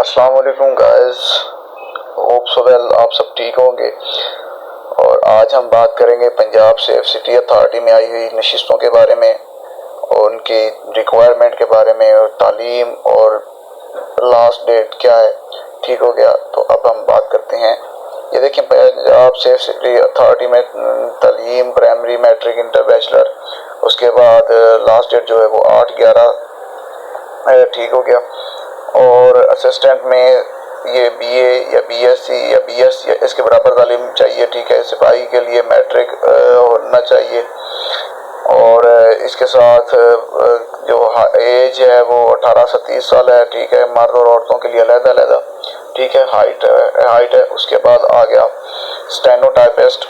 अस्सलाम वालेकुम guys, hope so well आप सब ठीक होंगे। और आज हम बात करेंगे पंजाब सेफ सिटी अथॉरिटी में आई हुई नशिस्तों के बारे में और उनकी रिक्वायरमेंट के बारे में और तालीम और लास्ट डेट क्या है। ठीक हो गया, तो अब हम बात करते हैं। ये देखिए पंजाब सेफ सिटी अथॉरिटी में तालीम प्राइमरी मैट्रिक इंटर बैचलर, उसके बाद लास्ट डेट जो है वो 8/11 ठीक हो गया। और असिस्टेंट में ये बीए या बीएससी या बीएस या इसके बराबर तालीम चाहिए। ठीक है, सिपाही के लिए मैट्रिक होना चाहिए। और इसके साथ जो एज है वो 18 से 30 साल है। ठीक है, मर्द और औरतों के लिए अलग-अलग। ठीक है, हाइट है। उसके बाद आ गया स्टेनोटाइपिस्ट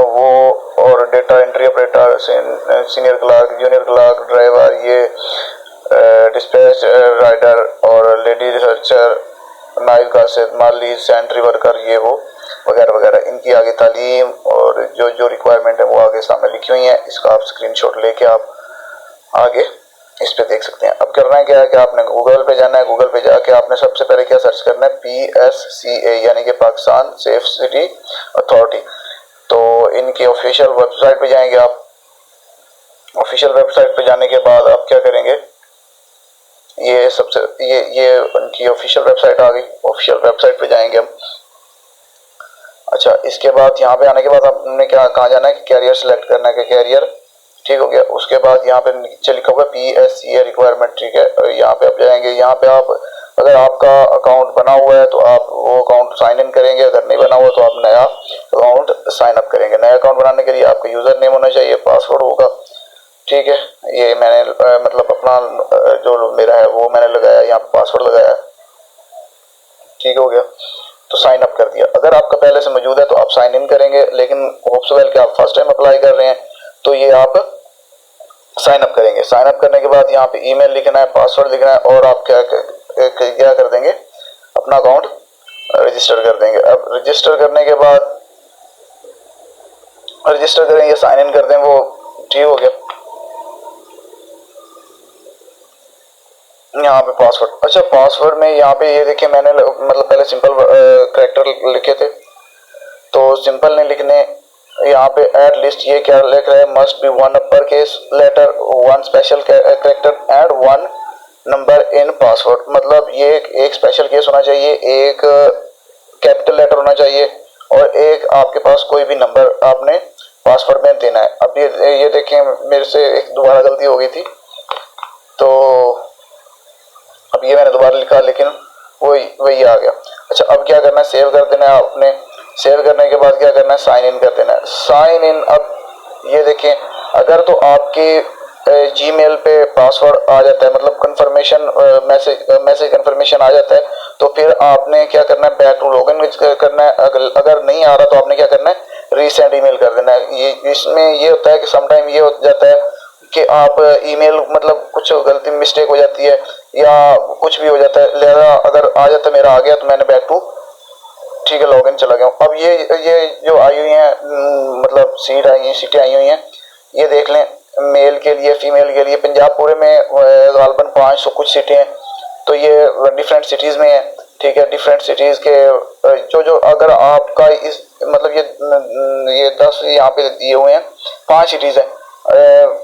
वो, और data entry operator, senior clerk, junior clerk, driver, ये डिस्पैच राइडर और लेडी रिसर्चर, नाइब कासिद, माली, सेंट्री वर्कर, ये वो वगैरह वगैरह। इनकी आगे तालीम और जो जो रिक्वायरमेंट है वो आगे सामने लिखी हुई है। इसका आप स्क्रीनशॉट लेके आप आगे इस पे देख सकते हैं। अब करना है क्या है कि आपने गूगल पे जाना है। गूगल पे जाके आपने सबसे पहले क्या सर्च करना है, PSCA यानी कि पाकिस्तान सेफ सिटी अथॉरिटी। तो इनकी ऑफिशियल वेबसाइट पे जाएंगे आप। ऑफिशियल वेबसाइट पे जाने के बाद आप क्या करेंगे, ये सबसे ये उनकी ऑफिशियल वेबसाइट आ गई। ऑफिशियल वेबसाइट पे जाएंगे हम। अच्छा, इसके बाद यहाँ पे आने के बाद आपने क्या कहाँ जाना है कि कैरियर सेलेक्ट करना है कि कैरियर। ठीक हो गया। उसके बाद यहाँ पे नीचे लिखा हुआ है PSCA रिक्वायरमेंट। ठीक है, यहाँ पे आप जाएंगे। यहाँ पे आप अगर आपका अकाउंट बना हुआ है तो आप वो अकाउंट साइन इन करेंगे। अगर नहीं बना हुआ तो आप नया अकाउंट साइन अप करेंगे। नया अकाउंट बनाने के लिए आपका यूजर नेम होना चाहिए, पासवर्ड होगा। ठीक है, ये मैंने मतलब अपना जो मेरा है वो मैंने लगाया, यहाँ पे पासवर्ड लगाया। ठीक हो गया, तो साइन अप कर दिया। अगर आपका पहले से मौजूद है तो आप साइन इन करेंगे, लेकिन होप्स वेल कि आप फर्स्ट टाइम अप्लाई कर रहे हैं तो ये आप साइन अप करेंगे। साइन अप करने के बाद यहाँ पे ईमेल लिखना है, पासवर्ड लिखना है और आप क्या कर देंगे, अपना अकाउंट रजिस्टर कर देंगे। अब रजिस्टर करने के बाद रजिस्टर करेंगे, साइन इन कर देंगे, वो ठीक हो गया। यहाँ पे पासवर्ड, अच्छा पासवर्ड में यहाँ पे ये देखिए मैंने मतलब पहले सिंपल कैरेक्टर लिखे थे तो सिंपल नहीं लिखने। यहाँ पे एट लिस्ट ये क्या लिख रहा है, must be one upper case letter, one special character and one number in password. मतलब ये एक स्पेशल केस होना चाहिए, एक कैपिटल लेटर होना चाहिए और एक आपके पास कोई भी नंबर आपने पासवर्ड में देना है। अब ये देखें मेरे से एक दोबारा गलती हो गई थी तो अब ये मैंने दोबारा लिखा, लेकिन वही आ गया। अच्छा, अब क्या करना है, सेव कर देना है आपने। सेव करने के बाद क्या करना है, साइन इन कर देना है। साइन इन, अब ये देखें अगर तो आपके जीमेल पे पासवर्ड आ जाता है, मतलब कंफर्मेशन मैसेज कंफर्मेशन आ जाता है, तो फिर आपने क्या करना है, बैक टू लॉगिन करना है। अगर नहीं आ रहा तो आपने क्या करना है, रीसेंड ईमेल कर देना है। ये इसमें ये होता है कि समटाइम ये हो जाता है कि आप ईमेल मतलब कुछ गलती मिस्टेक हो जाती है या कुछ भी हो जाता है, लिहाजा अगर आ जाता है मेरा आ गया तो मैंने बैक टू ठीक है लॉगिन चला गया। अब ये जो आई हुई हैं मतलब सीटें आई हुई हैं, ये देख लें। मेल के लिए, फीमेल के लिए पंजाब पूरे में गालबन 500 कुछ सीटें हैं, तो ये डिफरेंट सिटीज़ में है। ठीक है, डिफरेंट सिटीज़ के जो अगर आपका इस मतलब ये 10 यहाँ पे दिए हुए हैं, 5 सिटीज़ हैं,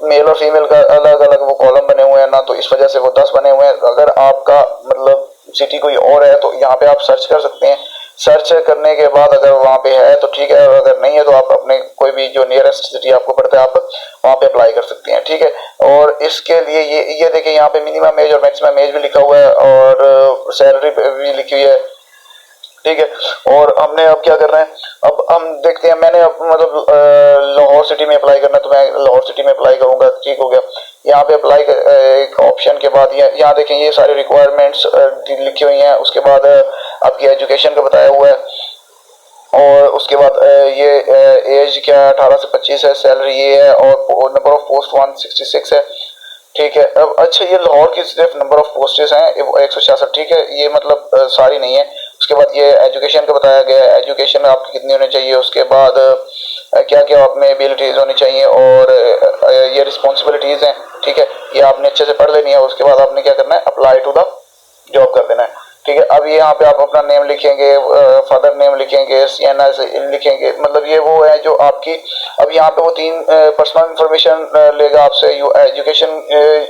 मेल और फीमेल का अलग अलग वो कॉलम बने हुए हैं ना, तो इस वजह से वो 10 बने हुए हैं। अगर आपका मतलब सिटी कोई और है तो यहाँ पे आप सर्च कर सकते हैं। सर्च करने के बाद अगर वहाँ पे है तो ठीक है, अगर नहीं है तो आप अपने कोई भी जो नियरेस्ट सिटी आपको पड़ता है आप वहाँ पे अप्लाई कर सकते हैं। ठीक है, और इसके लिए ये देखिए यहाँ पे मिनिमम एज और मैक्सिमम एज भी लिखा हुआ है और सैलरी भी लिखी हुई है। ठीक है, और हमने अब क्या करना है, अब हम देखते हैं। मैंने अब मतलब लाहौर सिटी में अप्लाई करना है तो मैं लाहौर सिटी में अप्लाई करूंगा। ठीक हो गया, यहाँ पे अप्लाई एक ऑप्शन के बाद यहाँ देखें ये सारी रिक्वायरमेंट्स लिखी हुई हैं। उसके बाद आपकी एजुकेशन का बताया हुआ है और उसके बाद ये एज क्या है, 18 से 25 है, सैलरी ये है और नंबर ऑफ पोस्ट 166 है। ठीक है, अब अच्छा ये लाहौर की सिर्फ नंबर ऑफ पोस्टेस हैं 166। ठीक है, ये मतलब सारी नहीं है। उसके बाद ये एजुकेशन का बताया गया है, एजुकेशन आपकी कितनी होनी चाहिए। उसके बाद क्या क्या आप में एबिलिटीज होनी चाहिए और ये रिस्पॉन्सिबिलिटीज हैं। ठीक है, ये आपने अच्छे से पढ़ लेनी है। उसके बाद आपने क्या करना है, अप्लाई टू द जॉब कर देना है। ठीक है, अब यहाँ पे आप अपना नेम लिखेंगे, फादर नेम लिखेंगे, CNI लिखेंगे, मतलब ये वो है जो आपकी। अब यहाँ पे वो 3 पर्सनल इंफॉर्मेशन लेगा आपसे, एजुकेशन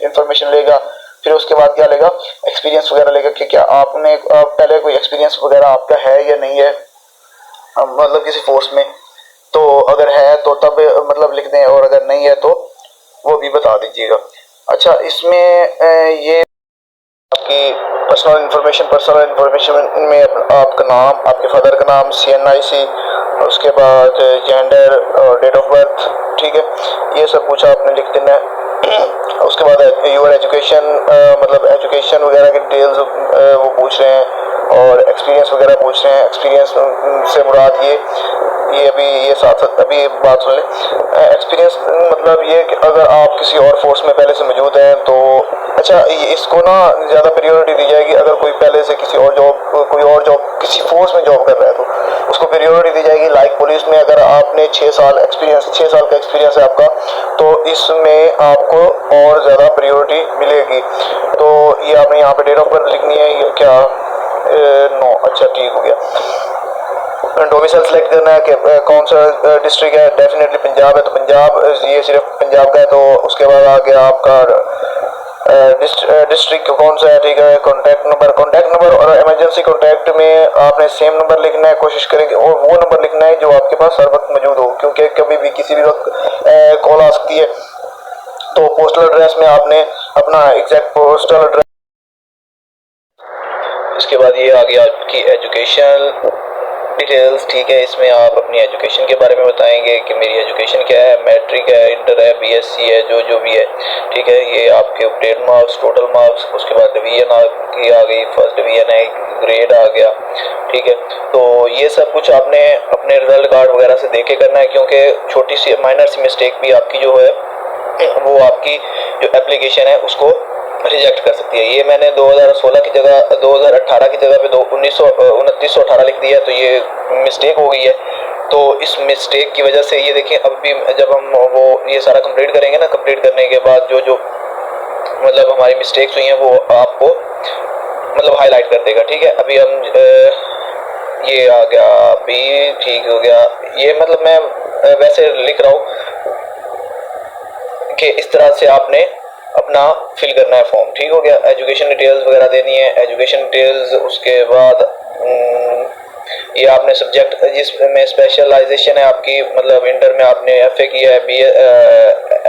इंफॉर्मेशन लेगा, फिर उसके बाद क्या लेगा, एक्सपीरियंस वगैरह लेगा कि क्या आपने पहले कोई एक्सपीरियंस वगैरह आपका है या नहीं है, मतलब किसी फोर्स में। तो अगर है तो तब मतलब लिख दें, और अगर नहीं है तो वो भी बता दीजिएगा। अच्छा, इसमें ये आपकी पर्सनल इंफॉर्मेशन में आपका नाम, आपके फादर का नाम, CNIC, उसके बाद जेंडर और डेट ऑफ बर्थ। ठीक है, ये सब कुछ आपने लिख देना है। उसके बाद योर एजुकेशन, मतलब एजुकेशन वगैरह के डिटेल्स वो पूछ रहे हैं, और एक्सपीरियंस वगैरह पूछ रहे हैं। एक्सपीरियंस से मुराद ये अभी ये साथ अभी बात सुन लें। एक्सपीरियंस मतलब ये कि अगर आप किसी और फोर्स में पहले से मौजूद हैं तो अच्छा, इसको ना ज़्यादा प्रायोरिटी दी जाएगी। अगर कोई पहले से कोई और जॉब किसी फोर्स में जॉब कर रहा है तो उसको प्रायोरिटी दी जाएगी। लाइक पुलिस में अगर आपने 6 साल का एक्सपीरियंस है आपका, तो इसमें आपको और ज़्यादा प्रायोरिटी मिलेगी। तो ये आपने यहाँ पे डेट ऑफ बर्थ लिखनी है, ये क्या नो, अच्छा ठीक हो गया। डोमिसाइल सेलेक्ट करना है कि कौन सा डिस्ट्रिक्ट है, डेफिनेटली पंजाब है तो पंजाब, ये सिर्फ पंजाब का है। तो उसके बाद आ गया आपका डिस्ट्रिक्ट कौन सा है। ठीक है, कॉन्टैक्ट नंबर और इमरजेंसी कॉन्टैक्ट में आपने सेम नंबर लिखना है, कोशिश करेंगे, और वो नंबर लिखना है जो आपके पास हर वक्त मौजूद हो, क्योंकि कभी भी किसी भी वक्त कॉल आ सकती है। तो पोस्टल एड्रेस में आपने अपना एग्जैक्ट पोस्टल एड्रेस। इसके बाद ये आ गया आपकी एजुकेशन डिटेल्स। ठीक है, इसमें आप अपनी एजुकेशन के बारे में बताएंगे कि मेरी एजुकेशन क्या है, मैट्रिक है, इंटर है, BSc है, जो भी है। ठीक है, ये आपके अपडेट मार्क्स, टोटल मार्क्स, उसके बाद डिवीजन आपकी आ गई, फर्स्ट डिवीजन है, ग्रेड आ गया। ठीक है, तो ये सब कुछ आपने अपने रिजल्ट कार्ड वगैरह से देख के करना है, क्योंकि छोटी सी माइनर सी मिस्टेक भी आपकी जो है वो आपकी जो एप्लीकेशन है उसको रिजेक्ट कर सकती है। ये मैंने 2016 की जगह 2018 की जगह पे 2918 लिख दिया, तो ये मिस्टेक हो गई है। तो इस मिस्टेक की वजह से ये देखिए, अब भी जब हम वो ये सारा कंप्लीट करेंगे ना, कंप्लीट करने के बाद जो मतलब हमारी मिस्टेक्स हुई हैं वो आपको मतलब हाईलाइट कर देगा। ठीक है, अभी हम ये आ गया, अभी ठीक हो गया। ये मतलब मैं वैसे लिख रहा हूँ कि इस तरह से आपने अपना फिल करना है फॉर्म। ठीक हो गया, एजुकेशन डिटेल्स वगैरह देनी है, एजुकेशन डिटेल्स। उसके बाद ये आपने सब्जेक्ट जिसमें स्पेशलाइजेशन है आपकी, मतलब इंटर में आपने FA की है,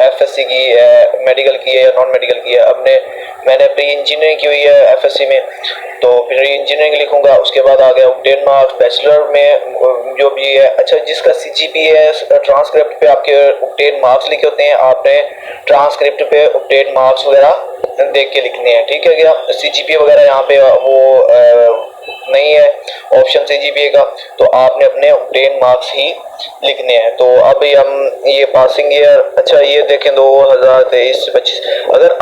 FSC की है, मेडिकल की है या नॉन मेडिकल की है। मैंने प्री इंजीनियरिंग की हुई है FSC में, तो प्री इंजीनियरिंग लिखूंगा। उसके बाद आ गया 10 मार्क्स बैचलर में जो भी है। अच्छा, जिसका CGPA है, ट्रांसक्रिप्ट पे आपके 10 मार्क्स लिखे होते हैं, आपने ट्रांसक्रिप्ट पे 10 मार्क्स वगैरह देख के लिखने हैं। ठीक है क्या, CGPA वगैरह यहाँ पे वो नहीं है ऑप्शन CGPA का, तो आपने अपने 10 मार्क्स ही लिखने हैं। तो अब हम ये पासिंग ईयर, अच्छा ये देखें 2023-25, अगर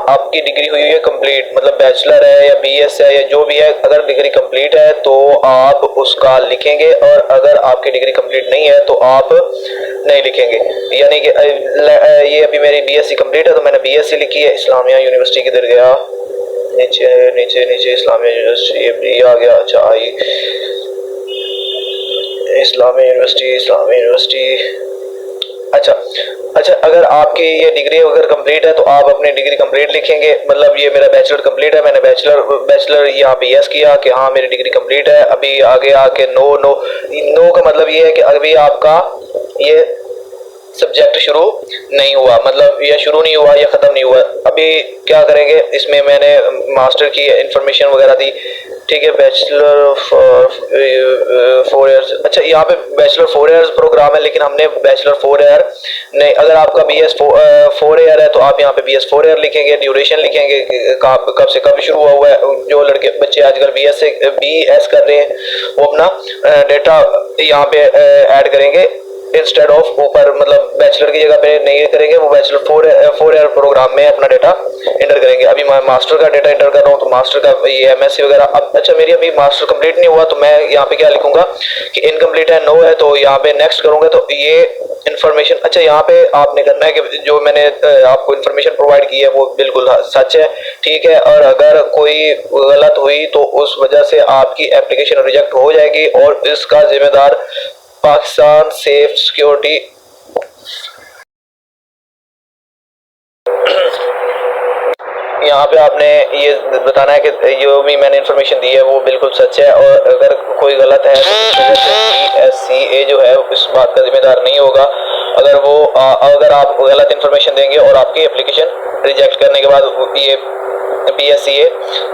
आपकी डिग्री हुई है कंप्लीट, मतलब बैचलर है या BS है या जो भी है, अगर डिग्री कंप्लीट है तो आप उसका लिखेंगे, और अगर आपकी डिग्री कंप्लीट नहीं है तो आप नहीं लिखेंगे। यानी कि ये अभी मेरी BSc कंप्लीट है तो मैंने BSc लिखी है, इस्लामिया यूनिवर्सिटी किधर गया, नीचे नीचे नीचे इस्लामिया यूनिवर्सिटी ये आ गया। अच्छा, आई इस्लामिया यूनिवर्सिटी। अच्छा, अगर आपकी ये डिग्री अगर कंप्लीट है तो आप अपनी डिग्री कंप्लीट लिखेंगे। मतलब ये मेरा बैचलर कंप्लीट है, मैंने बैचलर यहाँ पे यस किया कि हाँ मेरी डिग्री कंप्लीट है। अभी आगे आके नो का मतलब ये है कि अभी आपका ये सब्जेक्ट शुरू नहीं हुआ, मतलब या शुरू नहीं हुआ या ख़त्म नहीं हुआ। अभी क्या करेंगे, इसमें मैंने मास्टर की इंफॉर्मेशन वगैरह दी। ठीक है, बैचलर 4 ईयर्स। अच्छा, यहाँ पे बैचलर 4 ईयर्स प्रोग्राम है, लेकिन हमने बैचलर 4 ईयर नहीं, अगर आपका BS 4 ईयर है तो आप यहाँ पे BS 4 ईयर लिखेंगे, ड्यूरेशन लिखेंगे कब से कब शुरू हुआ है। जो बच्चे आजकल BS कर रहे हैं वो अपना डेटा यहाँ पे ऐड करेंगे इंस्टेड ऑफ ऊपर मतलब बैचलर की जगह पे नहीं करेंगे, वो बैचलर 4 ईयर प्रोग्राम में अपना डेटा एंटर करेंगे। अभी मैं मास्टर का डेटा एंटर कर रहा हूँ तो मास्टर का ये एमएससी वगैरह। अब अच्छा मेरी अभी मास्टर कंप्लीट नहीं हुआ तो मैं यहाँ पे क्या लिखूंगा कि इनकम्प्लीट है, नो है, तो यहाँ पे नेक्स्ट करूंगा तो ये इन्फॉर्मेशन। अच्छा यहाँ पे आपने करना है कि जो मैंने आपको इन्फॉर्मेशन प्रोवाइड की है वो बिल्कुल सच है, ठीक है। और अगर कोई गलत हुई तो उस वजह से आपकी एप्लीकेशन रिजेक्ट हो जाएगी और इसका जिम्मेदार पाकिस्तान सेफ सिक्योरिटी। यहाँ पे आपने ये बताना है कि जो भी मैंने इन्फॉर्मेशन दी है वो बिल्कुल सच है, और अगर कोई गलत है तो PSCA जो है इस बात का जिम्मेदार नहीं होगा। अगर आप गलत इन्फॉर्मेशन देंगे और आपकी एप्लीकेशन रिजेक्ट करने के बाद ये PSCA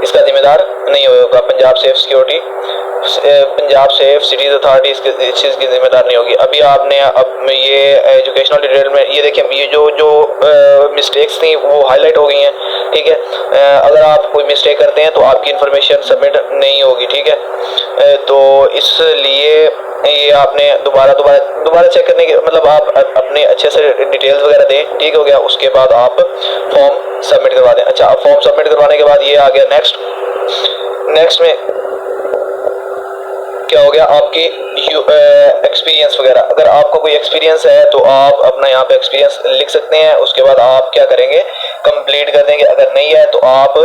इसका जिम्मेदार नहीं होगा। Punjab safe security, Punjab safe cities authority इस चीज़ की जिम्मेदार नहीं होगी। अभी आपने अब ये एजुकेशनल डिटेल में ये देखिए, ये जो मिस्टेक्स थी वो हाईलाइट हो गई हैं, ठीक है। अगर आप कोई मिस्टेक करते हैं तो आपकी इन्फॉर्मेशन सबमिट नहीं होगी, ठीक है। तो इसलिए ये आपने दोबारा चेक करने के मतलब आप अपने अच्छे से डिटेल्स वगैरह दें, ठीक हो गया। उसके बाद आप फॉर्म सबमिट करवा दें। अच्छा, फॉर्म सबमिट करवाने के बाद ये आ गया नेक्स्ट में क्या हो गया आपकी एक्सपीरियंस वगैरह। अगर आपको कोई एक्सपीरियंस है तो आप अपना यहाँ पे एक्सपीरियंस लिख सकते हैं। उसके बाद आप क्या करेंगे, कंप्लीट कर देंगे। अगर नहीं है तो आप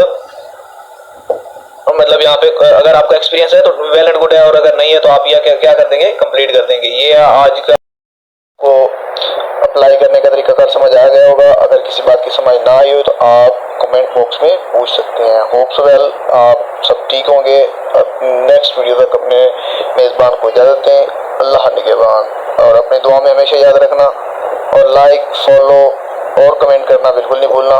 मतलब यहाँ पे अगर आपका एक्सपीरियंस है तो वेल एंड गुड है, और अगर नहीं है तो आप यह क्या कर देंगे, कंप्लीट कर देंगे। ये आज का को अप्लाई करने का तरीका कर समझ आ गया होगा। अगर किसी बात की समझ ना आई हो तो आप कमेंट बॉक्स में पूछ सकते हैं। होप्स वेल आप सब ठीक होंगे। नेक्स्ट वीडियो तक अपने मेज़बान को इजाज़त दें। अल्लाह निगहबान, और अपनी दुआ में हमेशा याद रखना, और लाइक, फॉलो और कमेंट करना बिल्कुल नहीं भूलना।